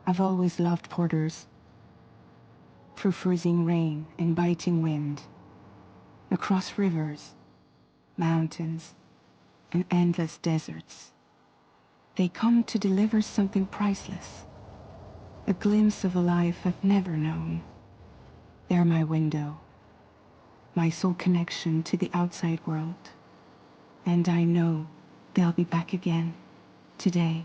I've always loved porters. Through freezing rain and biting wind, across rivers, mountains, and endless deserts. They come to deliver something priceless, a glimpse of a life I've never known. They're my window, my sole connection to the outside world. And I know they'll be back again today.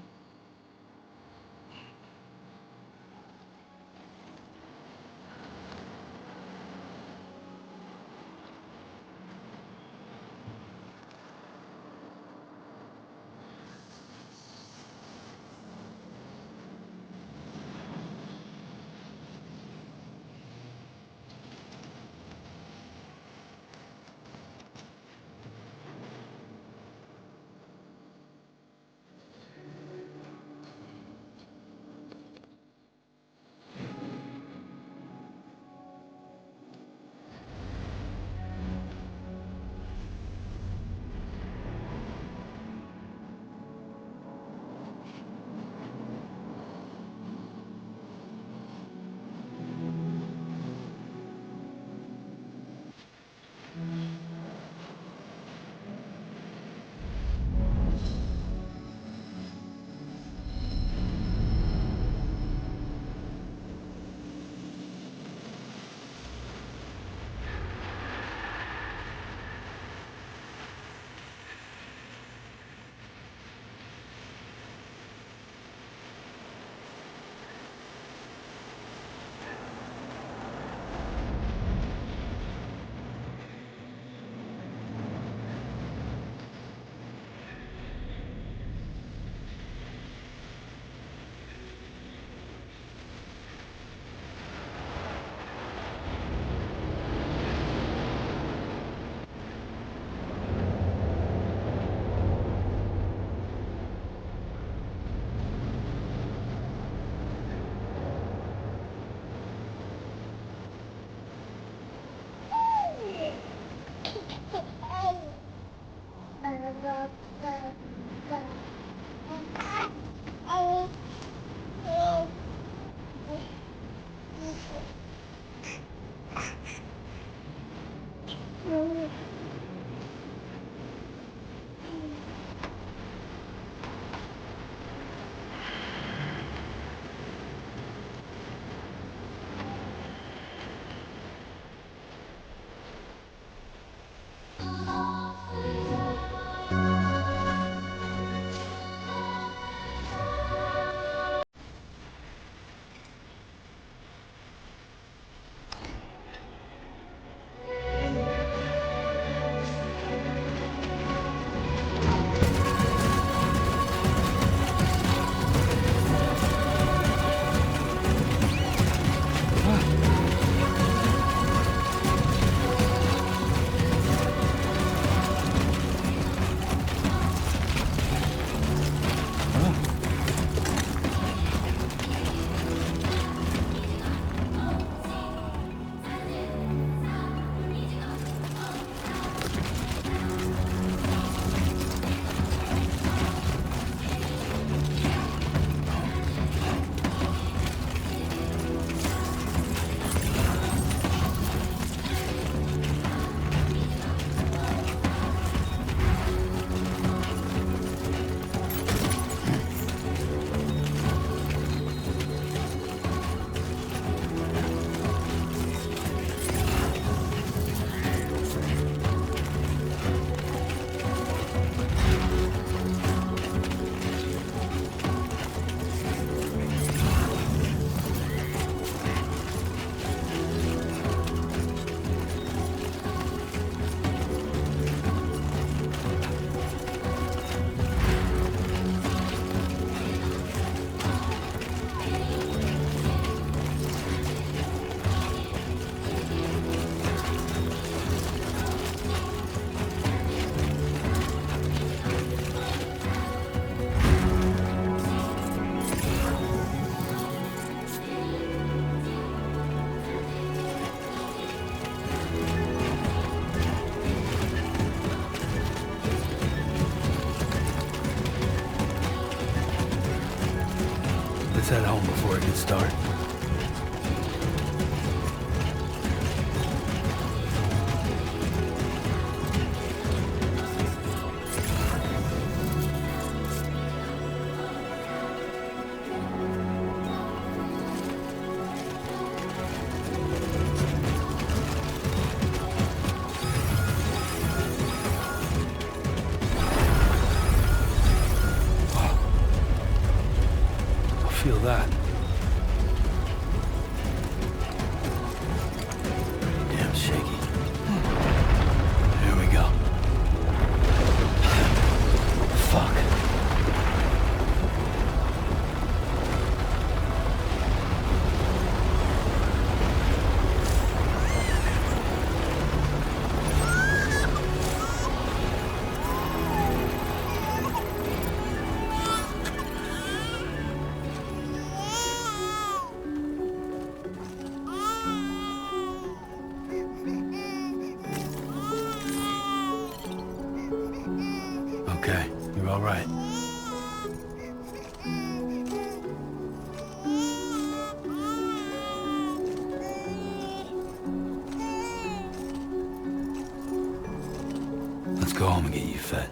for a good start. Feel that. Pretty damn shaky. Here we go. Fuck. Okay, you're all right. Let's go home and get you fed.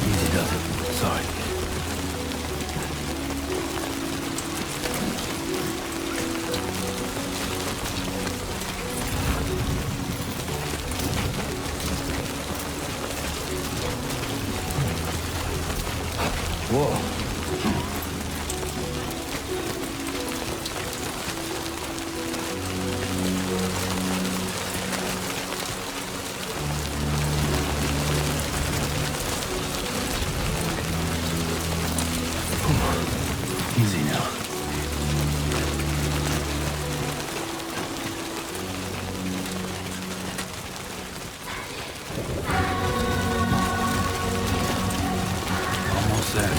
Easy does it. Sorry. Whoa. Easy now. Almost there.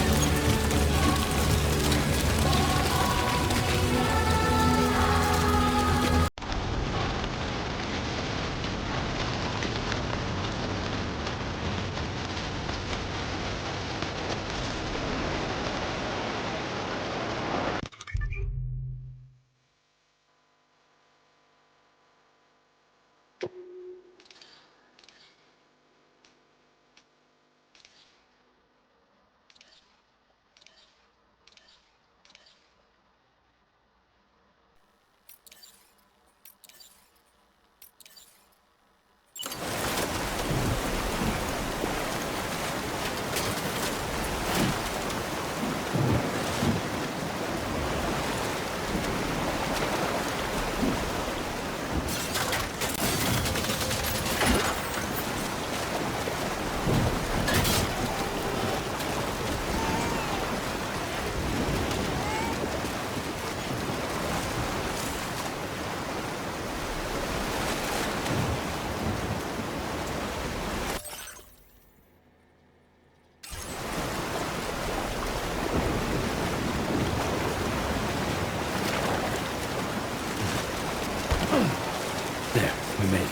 There, we made it.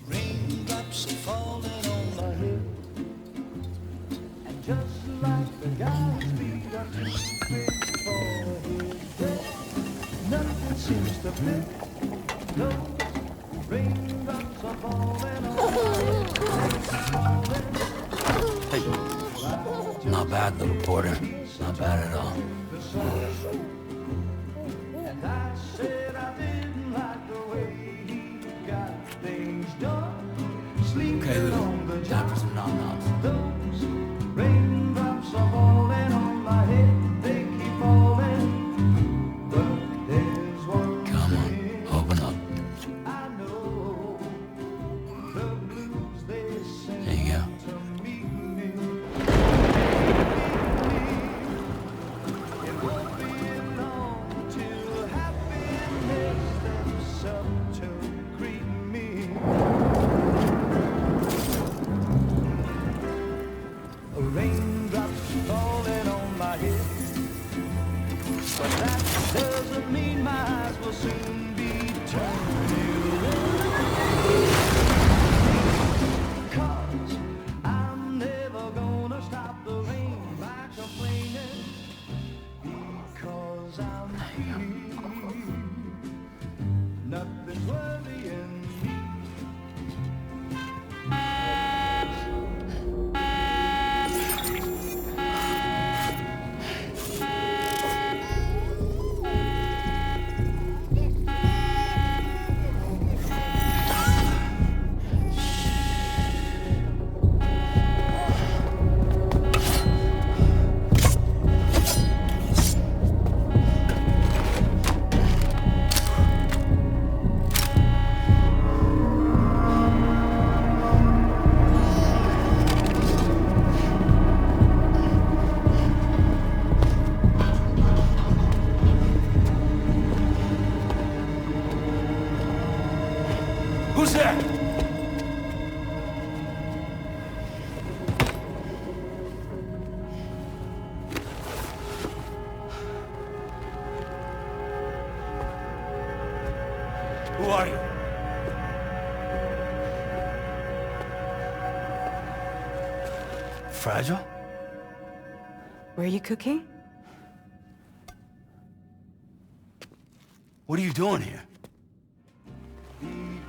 Raindrops are falling on my head, and just like the guy's feet are too big for his head, nothing seems to fit. No, raindrops are falling on my head. Hey, not bad, little porter. Not bad at all. And I said I didn't like the way he got things done. Okay, little. Time for some nom-noms. Those raindrops are falling on my head. They keep falling But that doesn't mean my eyes will soon be turning red. 'Cause I'm never gonna stop the rain by complaining. Because I'm free. Nothing's worrying me. Who's there? Who are you? Fragile? Were you cooking? What are you doing here?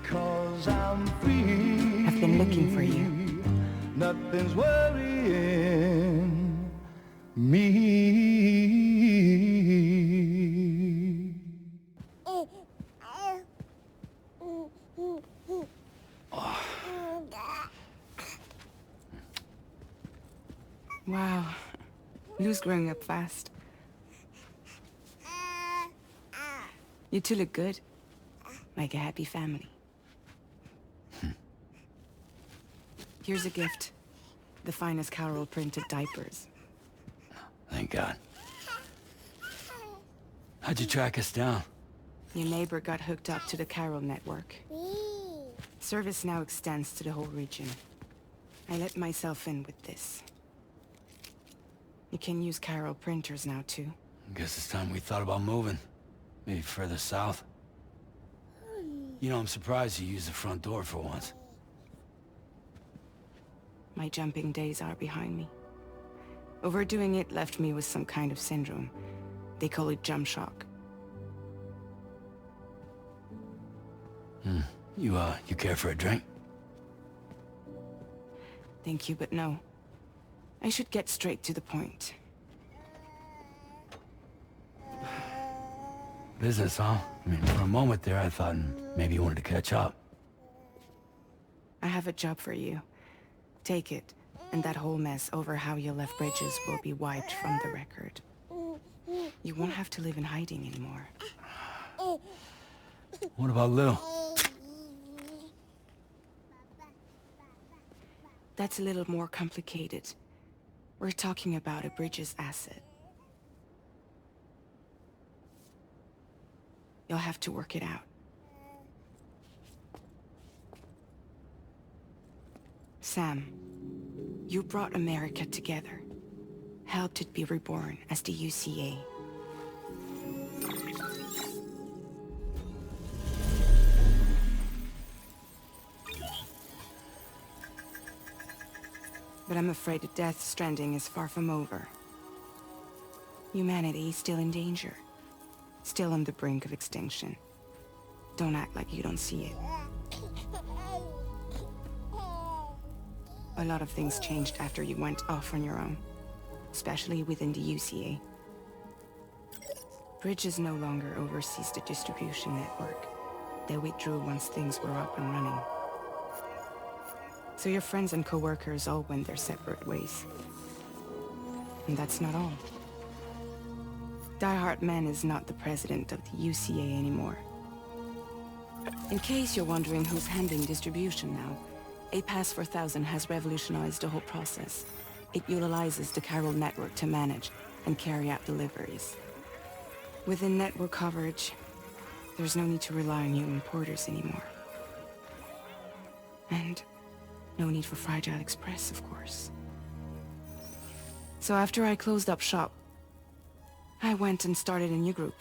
Because I'm free. I've been looking for you. Nothing's worrying me. Wow. Lou's growing up fast. You two look good. Like a happy family. Here's a gift. The finest Carol printed diapers. Thank God. How'd you track us down? Your neighbor got hooked up to the Carol network. Service now extends to the whole region. I let myself in with this. You can use Carol printers now, too. Guess it's time we thought about moving. Maybe further south. You know, I'm surprised you used the front door for once. My jumping days are behind me. Overdoing it left me with some kind of syndrome. They call it jump shock. You care for a drink? Thank you, but no. I should get straight to the point. Business, huh? I mean, for a moment there, I thought maybe you wanted to catch up. I have a job for you. Take it, and that whole mess over how you left Bridges will be wiped from the record. You won't have to live in hiding anymore. What about Lou? That's a little more complicated. We're talking about a Bridges asset. You'll have to work it out. Sam, you brought America together. Helped it be reborn as the UCA. But I'm afraid that Death Stranding is far from over. Humanity is still in danger. Still on the brink of extinction. Don't act like you don't see it. A lot of things changed after you went off on your own. Especially within the UCA. Bridges no longer oversees the distribution network. They withdrew once things were up and running. So your friends and co-workers all went their separate ways. And that's not all. Die Hard Man is not the president of the UCA anymore. In case you're wondering who's handling distribution now, A Pass for 1000 has revolutionized the whole process. It utilizes the Carol network to manage and carry out deliveries. Within network coverage, there's no need to rely on human porters anymore. And no need for Fragile Express, of course. So after I closed up shop, I went and started a new group.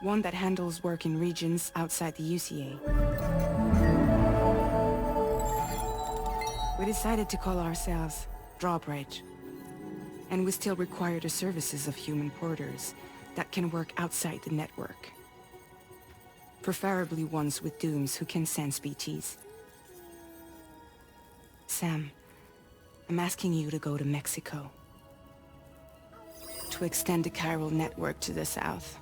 One that handles work in regions outside the UCA. We decided to call ourselves Drawbridge. And we still require the services of human porters that can work outside the network. Preferably ones with dooms who can sense BTs. Sam, I'm asking you to go to Mexico. To extend the chiral network to the south.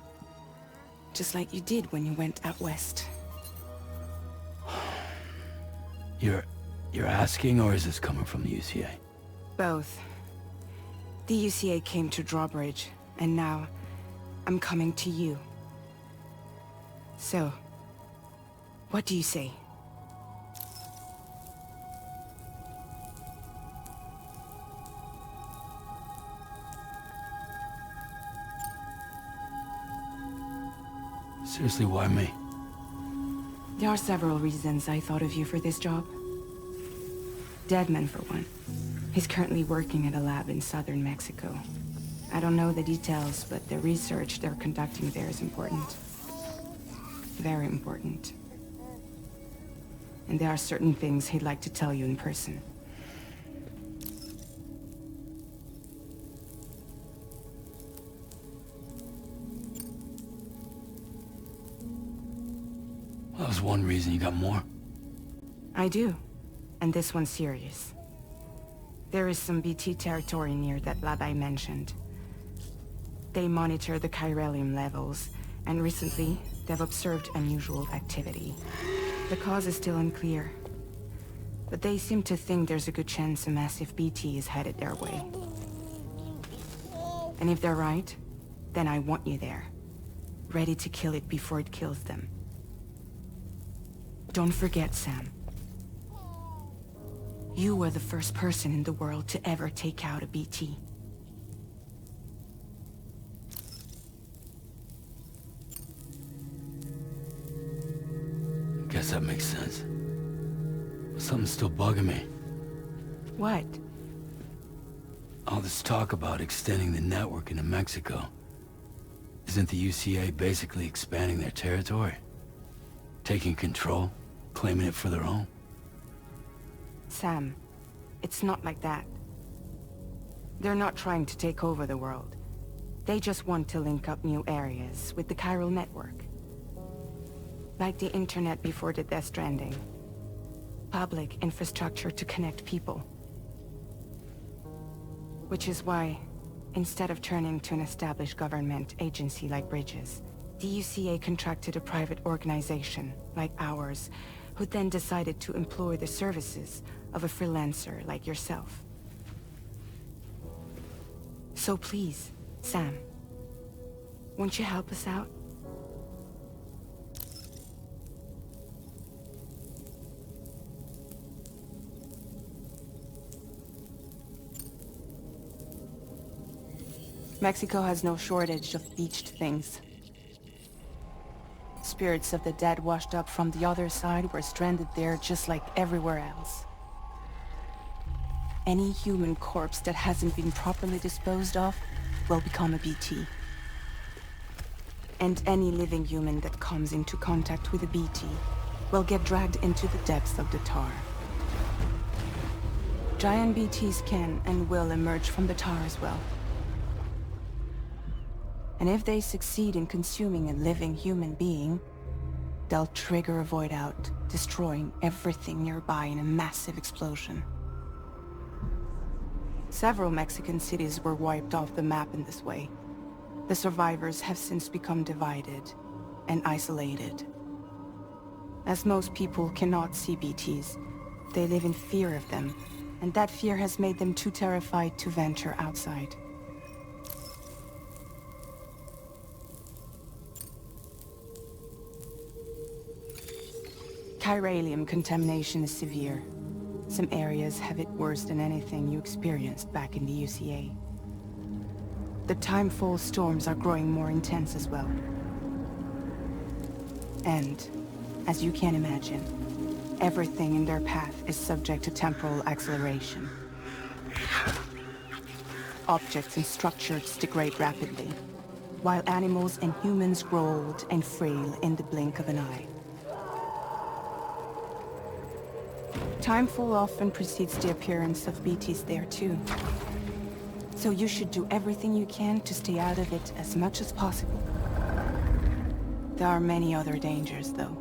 Just like you did when you went out west. You're asking, or is this coming from the UCA? Both. The UCA came to Drawbridge, and now I'm coming to you. So, what do you say? Seriously, why me? There are several reasons I thought of you for this job. Deadman, for one. He's currently working at a lab in southern Mexico. I don't know the details, but the research they're conducting there is important. Very important. And there are certain things he'd like to tell you in person. That was one reason. You got more? I do. And this one's serious. There is some BT territory near that lab I mentioned. They monitor the chiralium levels, and recently, they've observed unusual activity. The cause is still unclear. But they seem to think there's a good chance a massive BT is headed their way. And if they're right, then I want you there. Ready to kill it before it kills them. Don't forget, Sam. You were the first person in the world to ever take out a BT. Guess that makes sense. But something's still bugging me. What? All this talk about extending the network into Mexico. Isn't the UCA basically expanding their territory? Taking control? Claiming it for their own? Sam, it's not like that. They're not trying to take over the world. They just want to link up new areas with the chiral network. Like the internet before the Death Stranding. Public infrastructure to connect people. Which is why, instead of turning to an established government agency like Bridges, the UCA contracted a private organization, like ours, who then decided to employ the services of a freelancer like yourself. So please, Sam, won't you help us out? Mexico has no shortage of beached things. Spirits of the dead washed up from the other side were stranded there just like everywhere else. Any human corpse that hasn't been properly disposed of will become a BT. And any living human that comes into contact with a BT will get dragged into the depths of the tar. Giant BTs can and will emerge from the tar as well. And if they succeed in consuming a living human being, they'll trigger a void out, destroying everything nearby in a massive explosion. Several Mexican cities were wiped off the map in this way. The survivors have since become divided and isolated. As most people cannot see BTs, they live in fear of them, and that fear has made them too terrified to venture outside. Chiralium contamination is severe. Some areas have it worse than anything you experienced back in the UCA. The timefall storms are growing more intense as well. And, as you can imagine, everything in their path is subject to temporal acceleration. Objects and structures degrade rapidly, while animals and humans grow old and frail in the blink of an eye. Timefall often precedes the appearance of BTs there too. So you should do everything you can to stay out of it as much as possible. There are many other dangers, though.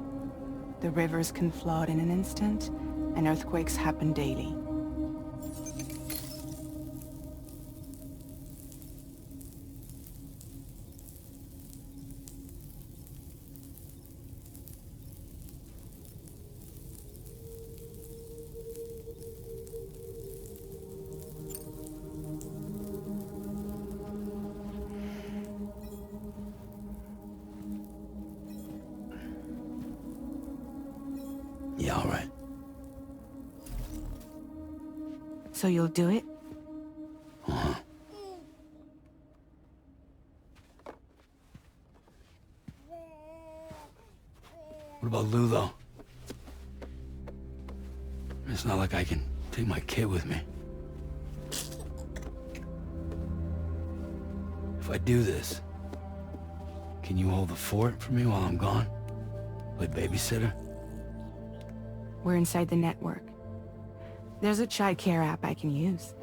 The rivers can flood in an instant, and earthquakes happen daily. Yeah, all right. So you'll do it? Uh-huh. What about Lou, though? It's not like I can take my kid with me. If I do this, can you hold the fort for me while I'm gone? Play babysitter? We're inside the network. There's a child care app I can use.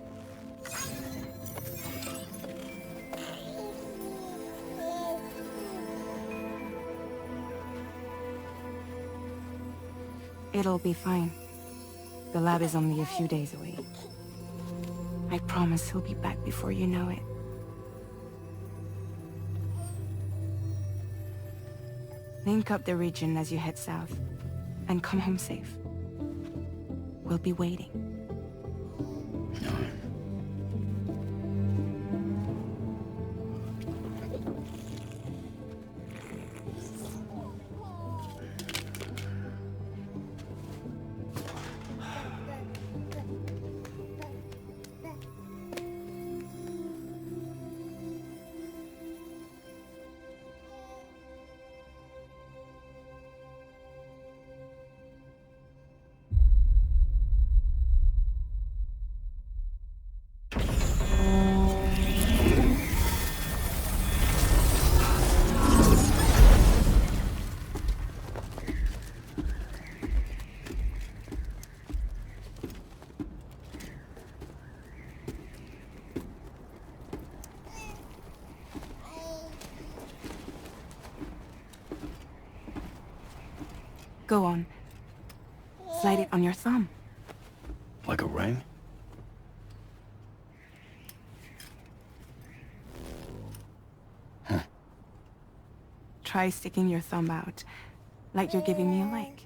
It'll be fine. The lab is only a few days away. I promise he'll be back before you know it. Link up the region as you head south, and come home safe. We'll be waiting. All right. Go on. Slide it on your thumb. Like a ring? Huh. Try sticking your thumb out, like you're giving me a like.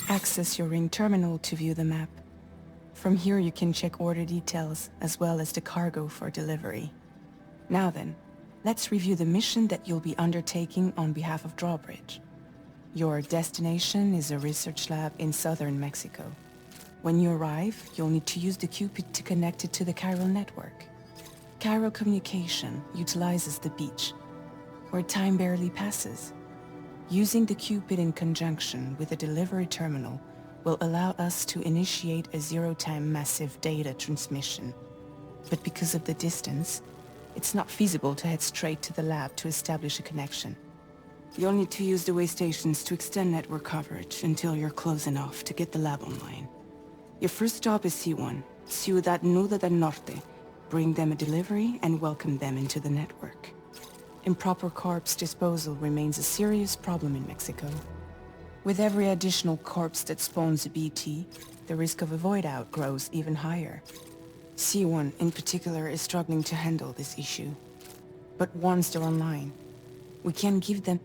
Access your ring terminal to view the map. From here you can check order details as well as the cargo for delivery. Now then, let's review the mission that you'll be undertaking on behalf of Drawbridge. Your destination is a research lab in southern Mexico. When you arrive, you'll need to use the Cupid to connect it to the chiral network. Chiral communication utilizes the beach, where time barely passes. Using the Cupid in conjunction with a delivery terminal will allow us to initiate a zero-time massive data transmission. But because of the distance, it's not feasible to head straight to the lab to establish a connection. You'll need to use the way stations to extend network coverage until you're close enough to get the lab online. Your first stop is C1, Ciudad Nuda del Norte. Bring them a delivery and welcome them into the network. Improper corpse disposal remains a serious problem in Mexico. With every additional corpse that spawns a BT, the risk of a void out grows even higher. C1 in particular is struggling to handle this issue. But once they're online, we can give them...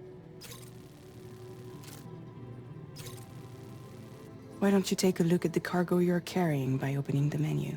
Why don't you take a look at the cargo you're carrying by opening the menu?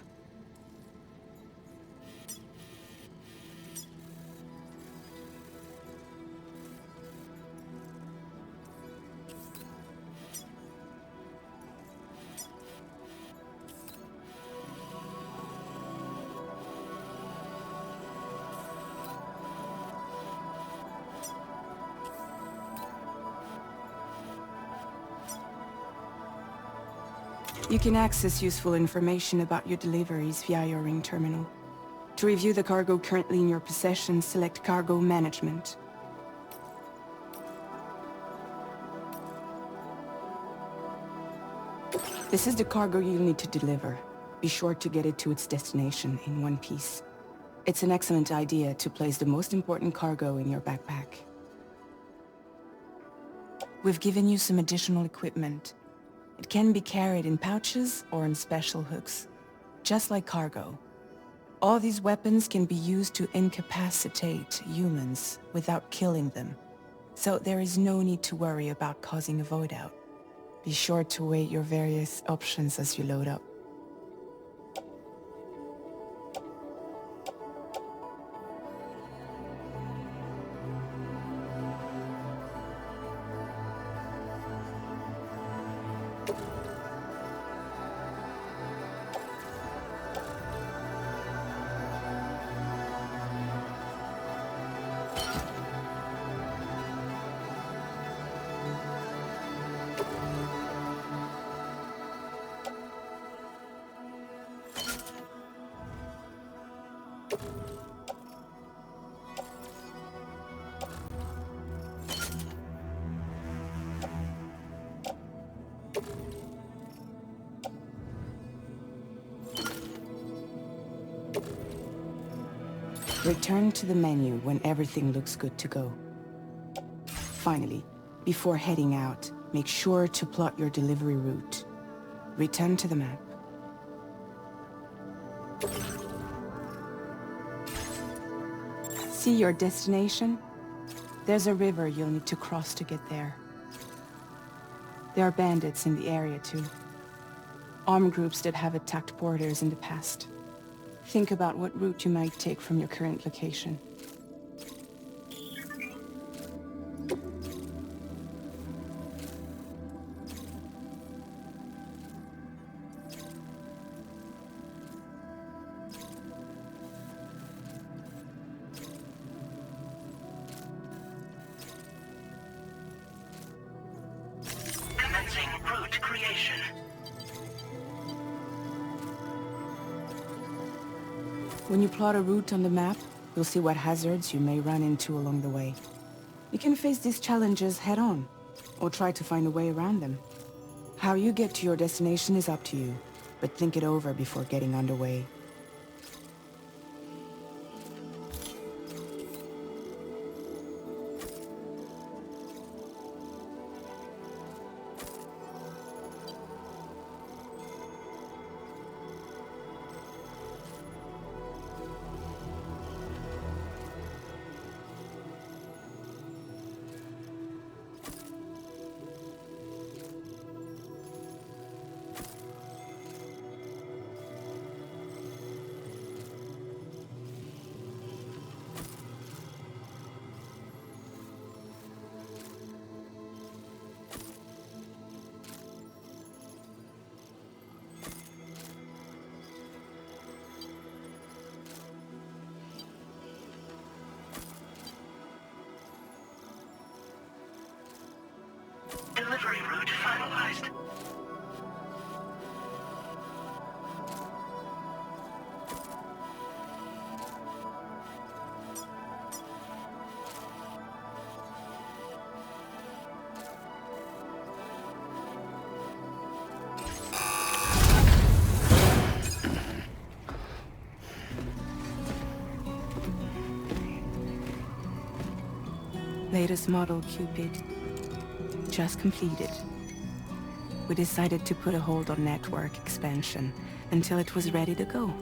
You can access useful information about your deliveries via your ring terminal. To review the cargo currently in your possession, select Cargo Management. This is the cargo you'll need to deliver. Be sure to get it to its destination in one piece. It's an excellent idea to place the most important cargo in your backpack. We've given you some additional equipment. It can be carried in pouches or in special hooks, just like cargo. All these weapons can be used to incapacitate humans without killing them, so there is no need to worry about causing a void out. Be sure to weigh your various options as you load up. Return to the menu when everything looks good to go. Finally, before heading out, make sure to plot your delivery route. Return to the map. See your destination? There's a river you'll need to cross to get there. There are bandits in the area too. Armed groups that have attacked borders in the past. Think about what route you might take from your current location. Commencing route creation. When you plot a route on the map, you'll see what hazards you may run into along the way. You can face these challenges head-on, or try to find a way around them. How you get to your destination is up to you, but think it over before getting underway. Delivery route finalized. Latest model Cupid. Just completed. We decided to put a hold on network expansion until it was ready to go.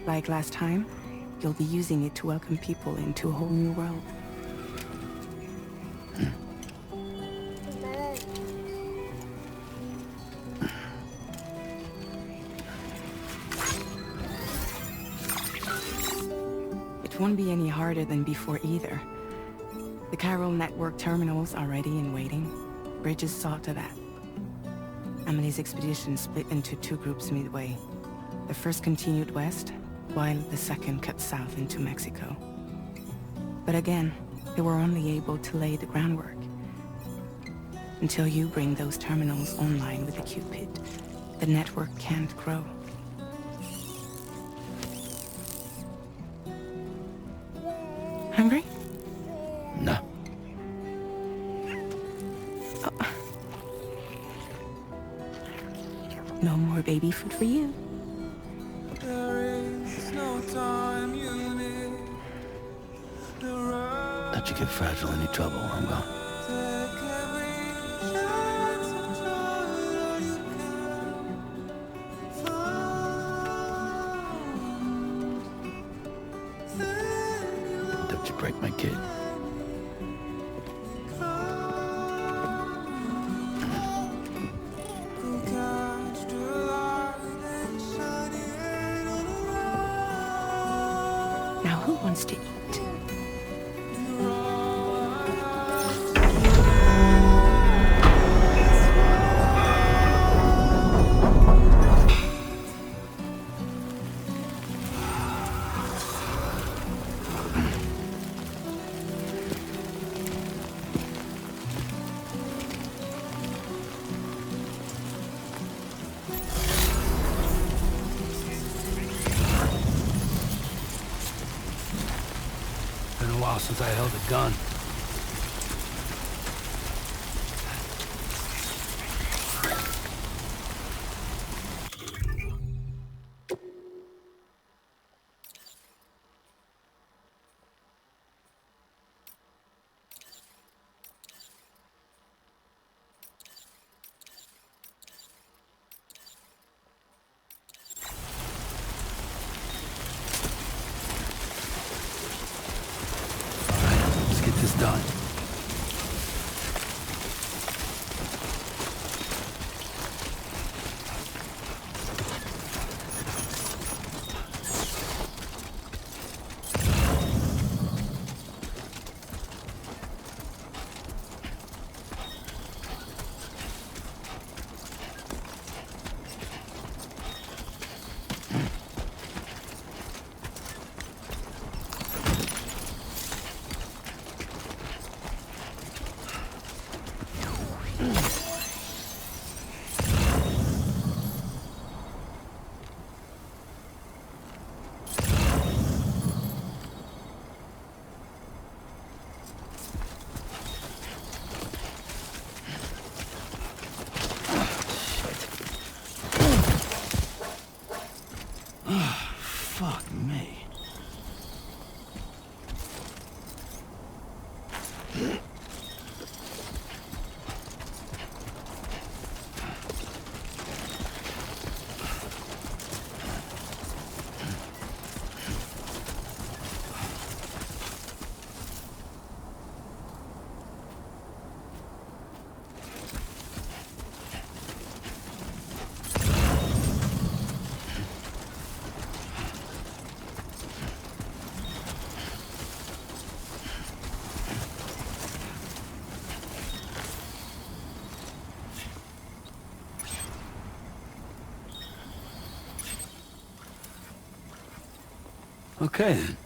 Like last time, you'll be using it to welcome people into a whole new world. It won't be any harder than before either. The chiral network terminals are ready and waiting. Bridges saw to that. Amelie's expedition split into two groups midway. The first continued west, while the second cut south into Mexico. But again, they were only able to lay the groundwork. Until you bring those terminals online with the Cupid, the network can't grow. Hungry? No. No more baby food for you. Let you get fragile any trouble while I'm gone. Don't you break my kid. Now who wants to eat? Been a while since I held a gun. Let's get this done. Fuck me. Okay then.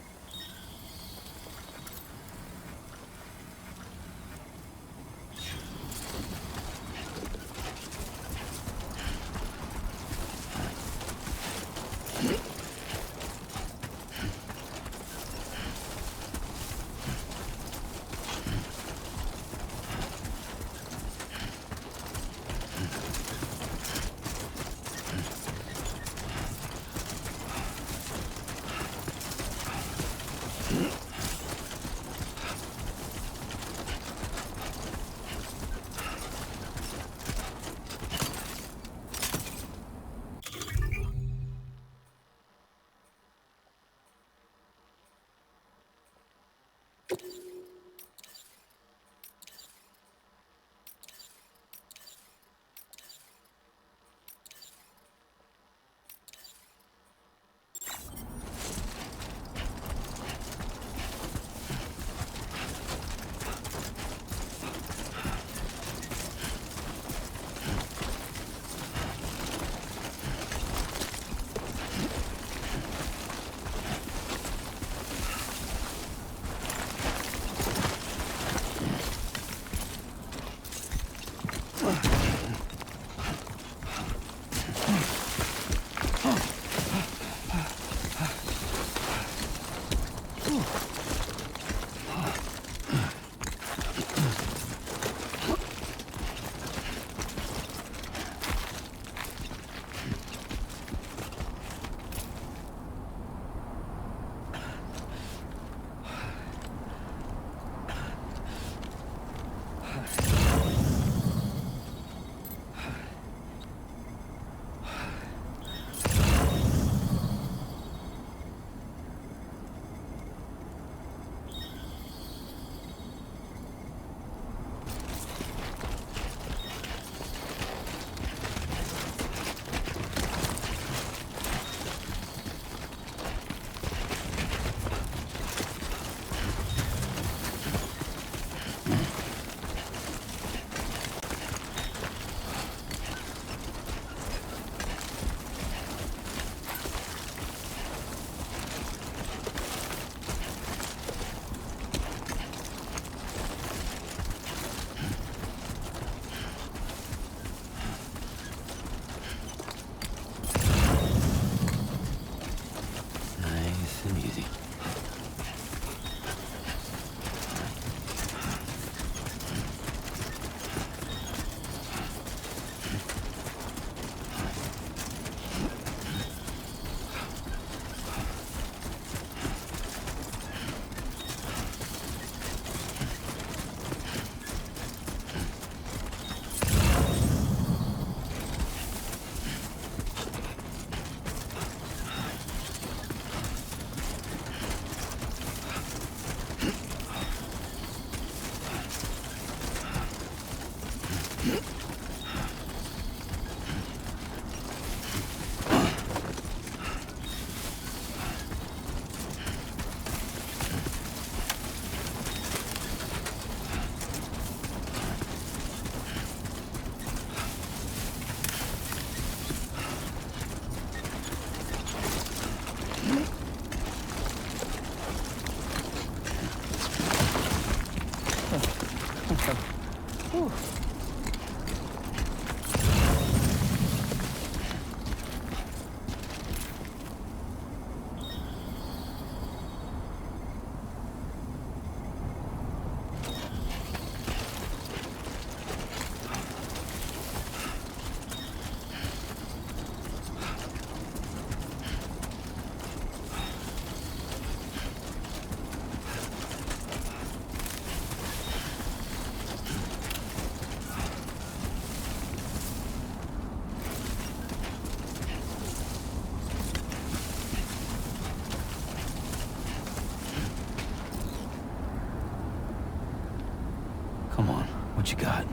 Come on, what you got?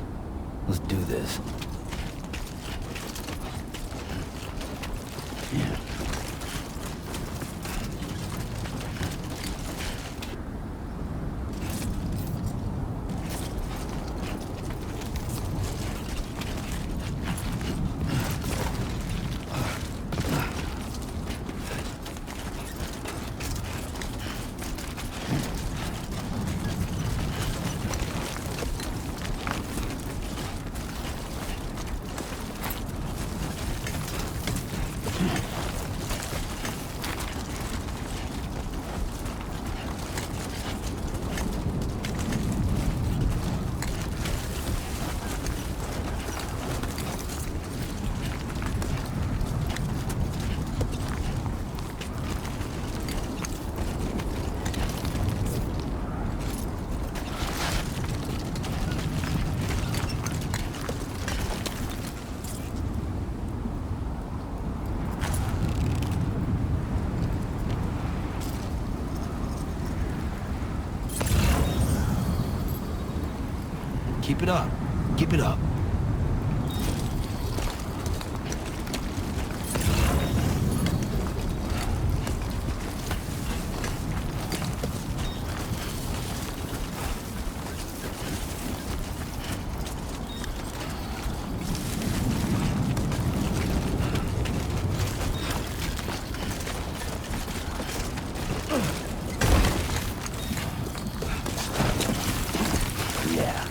Let's do this. Yeah. Keep it up. Keep it up. Yeah.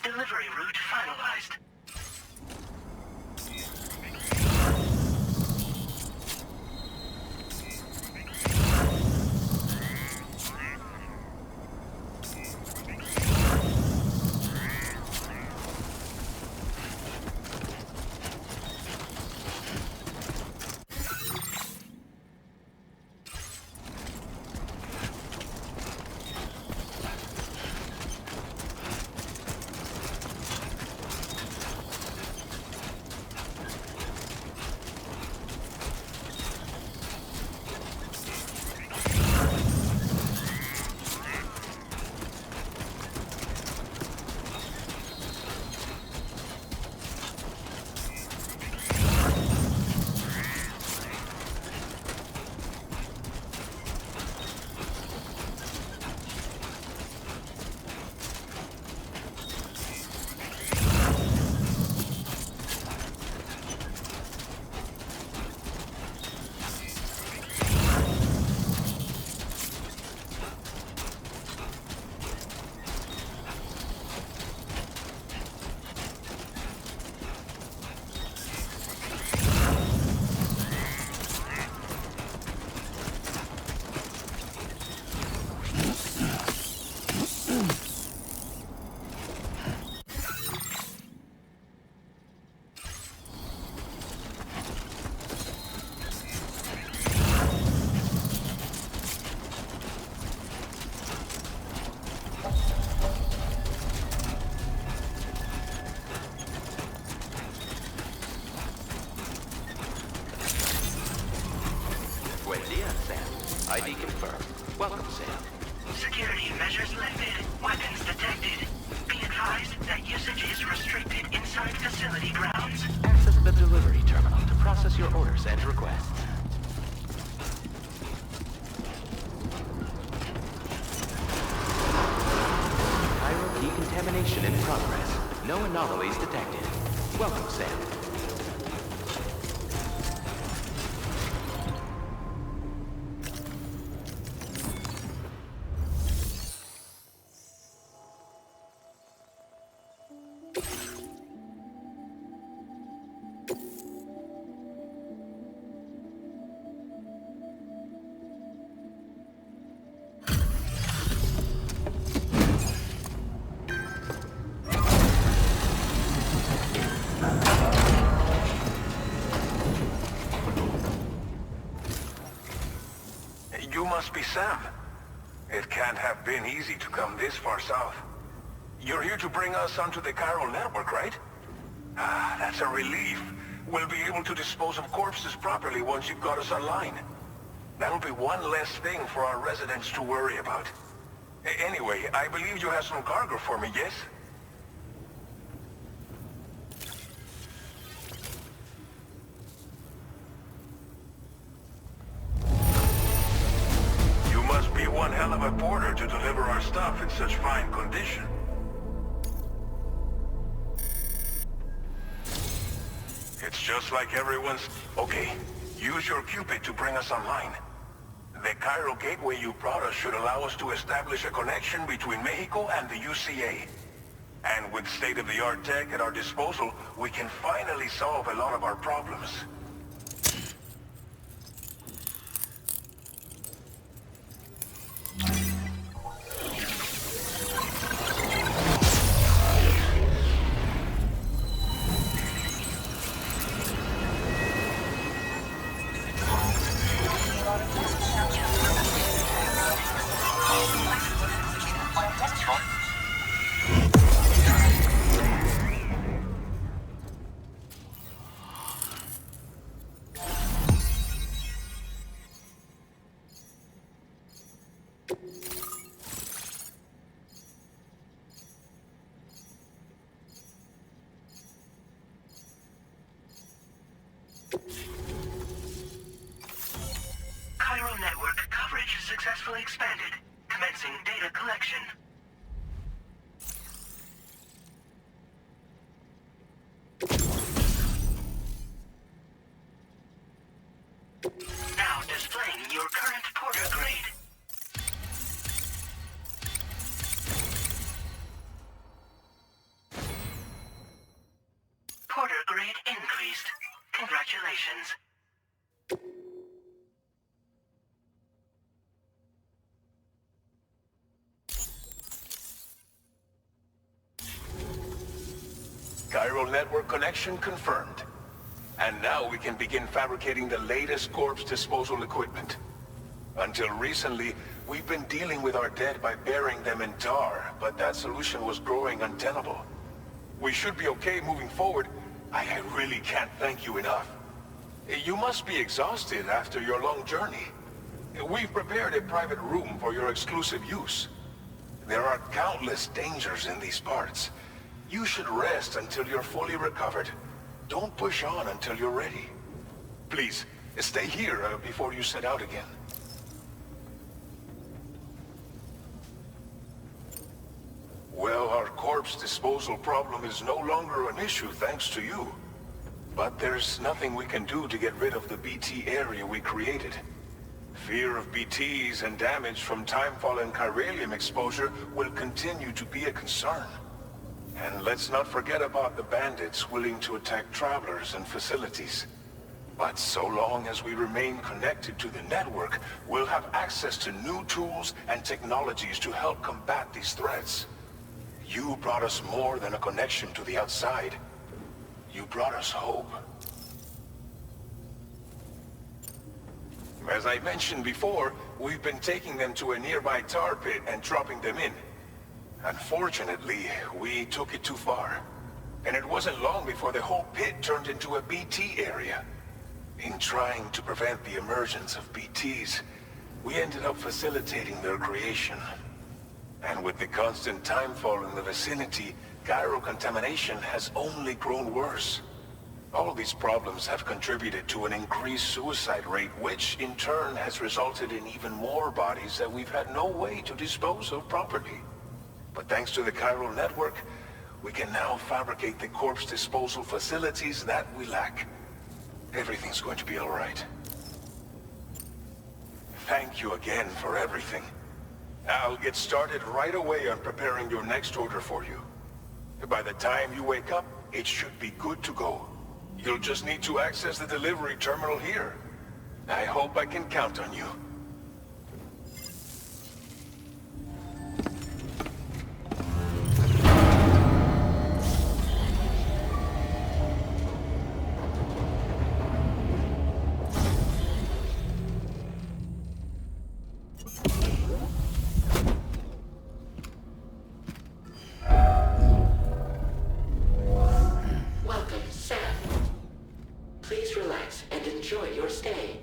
Delivery route finalized. ID confirmed. Welcome, Sam. Security measures lifted. Weapons detected. Be advised that usage is restricted inside facility grounds. Access the delivery terminal to process your orders and requests. Chiral decontamination in progress. No anomalies detected. Welcome, Sam. You must be Sam. It can't have been easy to come this far south. You're here to bring us onto the chiral network, right? Ah, that's a relief. We'll be able to dispose of corpses properly once you've got us online. That'll be one less thing for our residents to worry about. Anyway, I believe you have some cargo for me, yes? You must be one hell of a porter to deliver our stuff in such fine condition. It's just like everyone's... Okay, use your Cupid to bring us online. The chiral gateway you brought us should allow us to establish a connection between Mexico and the UCA. And with state-of-the-art tech at our disposal, we can finally solve a lot of our problems. Chiral network coverage successfully expanded. Commencing data collection. Now displaying your current porter grade. least. Congratulations. Chiral network connection confirmed. And now we can begin fabricating the latest corpse disposal equipment. Until recently, we've been dealing with our dead by burying them in tar, but that solution was growing untenable. We should be okay moving forward. I really can't thank you enough. You must be exhausted after your long journey. We've prepared a private room for your exclusive use. There are countless dangers in these parts. You should rest until you're fully recovered. Don't push on until you're ready. Please, stay here before you set out again. Well, our corpse disposal problem is no longer an issue thanks to you. But there's nothing we can do to get rid of the BT area we created. Fear of BTs and damage from timefall and chiralium exposure will continue to be a concern. And let's not forget about the bandits willing to attack travelers and facilities. But so long as we remain connected to the network, we'll have access to new tools and technologies to help combat these threats. You brought us more than a connection to the outside. You brought us hope. As I mentioned before, we've been taking them to a nearby tar pit and dropping them in. Unfortunately, we took it too far. And it wasn't long before the whole pit turned into a BT area. In trying to prevent the emergence of BTs, we ended up facilitating their creation. And with the constant timefall in the vicinity, chiral contamination has only grown worse. All these problems have contributed to an increased suicide rate, which in turn has resulted in even more bodies that we've had no way to dispose of properly. But thanks to the chiral network, we can now fabricate the corpse disposal facilities that we lack. Everything's going to be all right. Thank you again for everything. I'll get started right away on preparing your next order for you. By the time you wake up, it should be good to go. You'll just need to access the delivery terminal here. I hope I can count on you. Welcome, Sam. Please relax and enjoy your stay.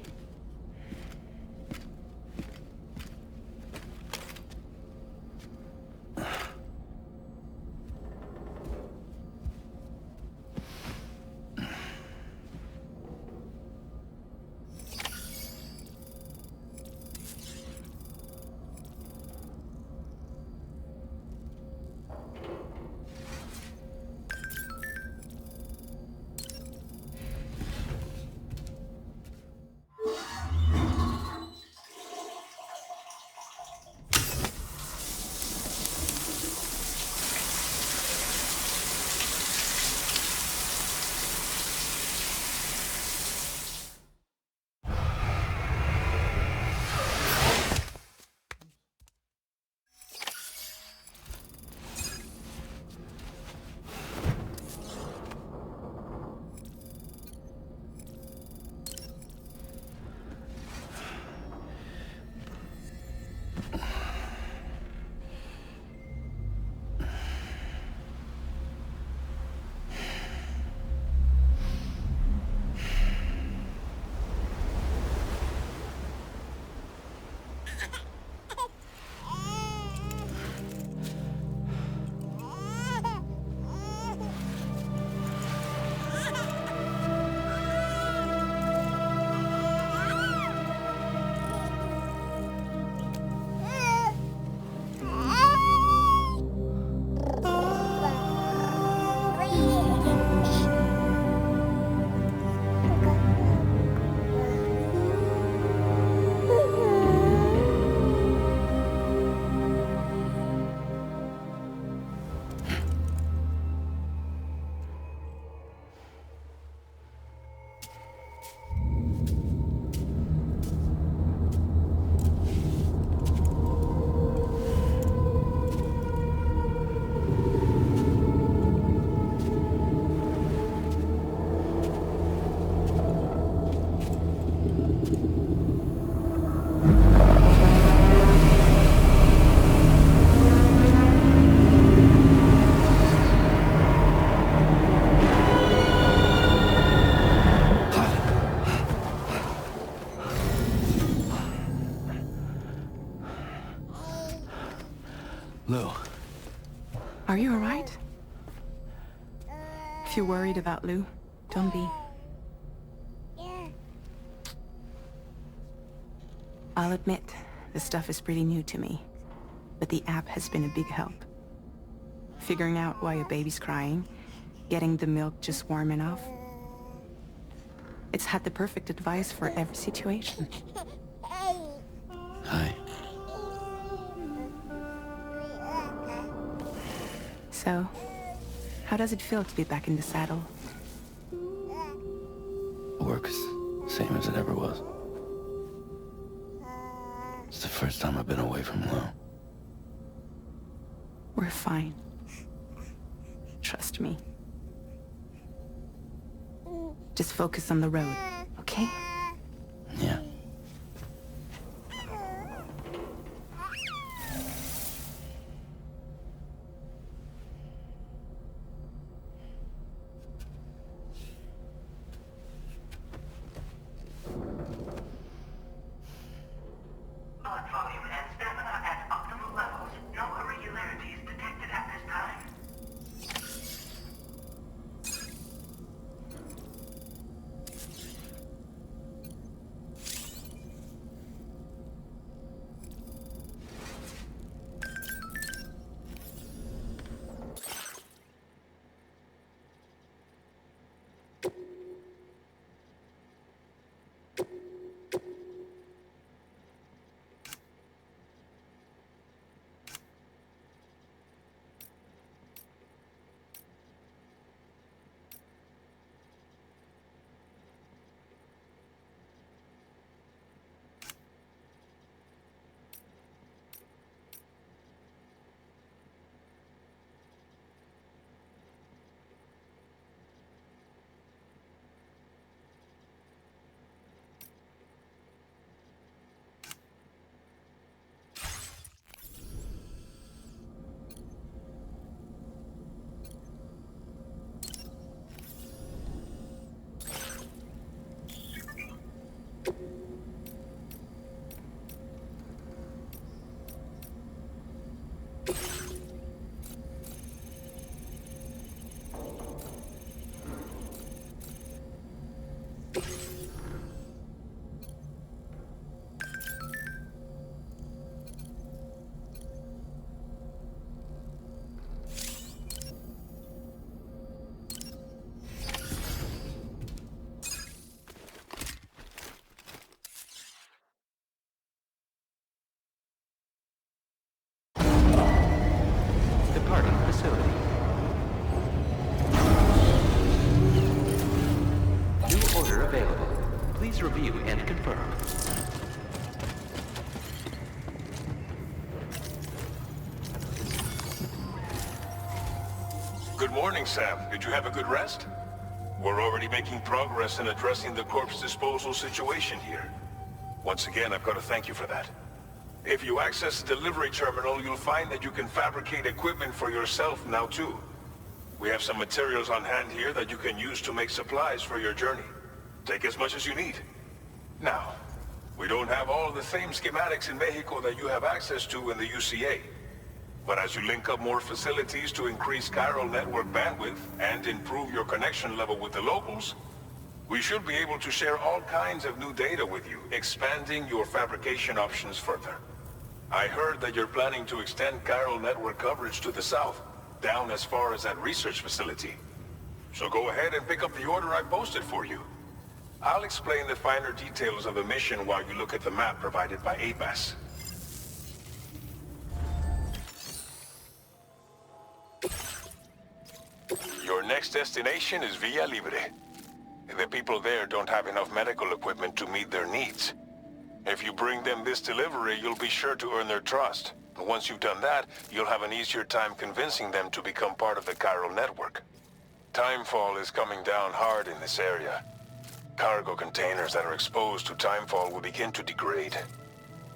you're worried about Lou, don't be. I'll admit, this stuff is pretty new to me, but the app has been a big help. Figuring out why a baby's crying, getting the milk just warm enough. It's had the perfect advice for every situation. Hi. So, how does it feel to be back in the saddle? Work's same as it ever was. It's the first time I've been away from Lou. We're fine. Trust me. Just focus on the road, okay? Yeah. Blood volume and stamina at optimal levels. No irregularities detected at this time. Departing facility. New order available. Please review and confirm. Good morning, Sam. Did you have a good rest? We're already making progress in addressing the corpse disposal situation here. Once again, I've got to thank you for that. If you access the delivery terminal, you'll find that you can fabricate equipment for yourself now too. We have some materials on hand here that you can use to make supplies for your journey. Take as much as you need. Now, we don't have all the same schematics in Mexico that you have access to in the UCA. But as you link up more facilities to increase chiral network bandwidth and improve your connection level with the locals, we should be able to share all kinds of new data with you, expanding your fabrication options further. I heard that you're planning to extend chiral network coverage to the south, down as far as that research facility. So go ahead and pick up the order I posted for you. I'll explain the finer details of the mission while you look at the map provided by ABAS. Your next destination is Villa Libre. The people there don't have enough medical equipment to meet their needs. If you bring them this delivery, you'll be sure to earn their trust. Once you've done that, you'll have an easier time convincing them to become part of the chiral network. Timefall is coming down hard in this area. Cargo containers that are exposed to timefall will begin to degrade.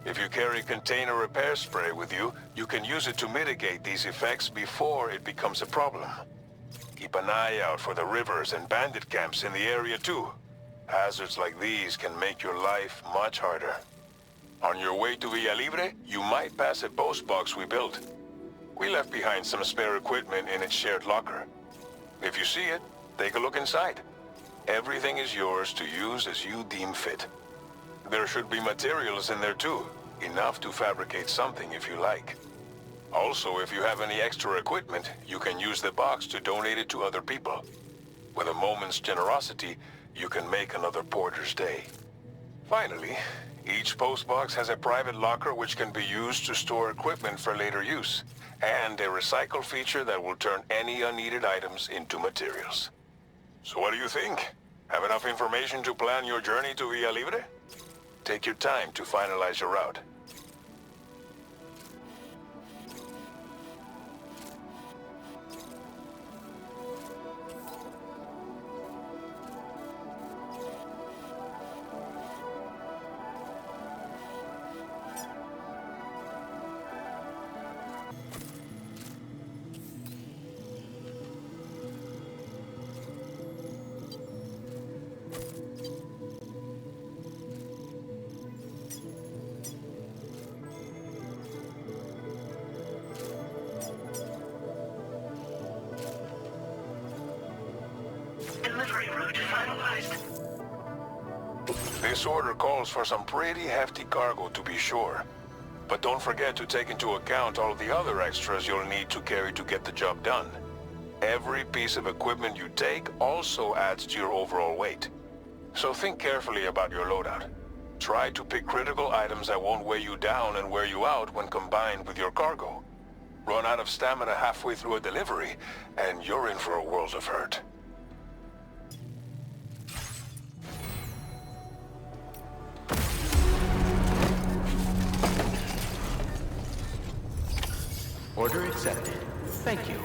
If you carry container repair spray with you, you can use it to mitigate these effects before it becomes a problem. Keep an eye out for the rivers and bandit camps in the area too. Hazards like these can make your life much harder. On your way to Villa Libre, you might pass a post box we built. We left behind some spare equipment in its shared locker. If you see it, Take a look inside. Everything is yours to use as you deem fit. There should be materials in there too, enough to fabricate something if you like. Also, if you have any extra equipment, you can use the box to donate it to other people. With a moment's generosity, you can make another porter's day. Finally, each postbox has a private locker which can be used to store equipment for later use, and a recycle feature that will turn any unneeded items into materials. So what do you think? Have enough information to plan your journey to Villa Libre? Take your time to finalize your route. Delivery route finalized. This order calls for some pretty hefty cargo to be sure. But don't forget to take into account all the other extras you'll need to carry to get the job done. Every piece of equipment you take also adds to your overall weight. So think carefully about your loadout. Try to pick critical items that won't weigh you down and wear you out when combined with your cargo. Run out of stamina halfway through a delivery, and you're in for a world of hurt. Order accepted. Thank you.